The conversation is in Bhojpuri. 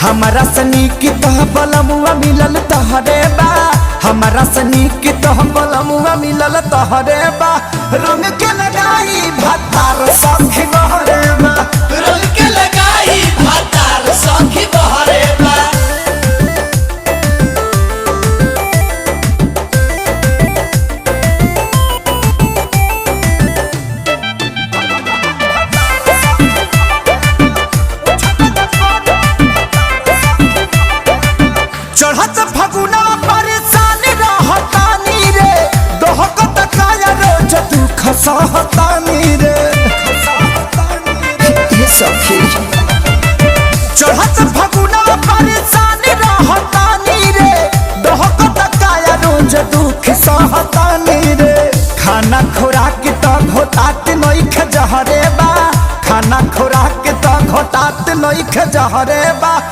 हमारा सनी की तह बलमुआ मिलल तहरे बा, हमारा सनी की तह बलमुआ मिलल तहरे बा। रंग के लगाई भतार सखी बहरे बा, रंग के लगाई भतार सखी बहरे बा। चढ़त फगुना परेशान रहतानी रे, दोहकत काया रोज दुख सहतानी रे। ये सखी चढ़त फगुना परेशान रहतानी रे, दोहकत काया रोज दुख सहतानी रे। खाना खुराक त घोटात नइख जहरे बा, खाना खुराक त घोटात नइख जहरे बा।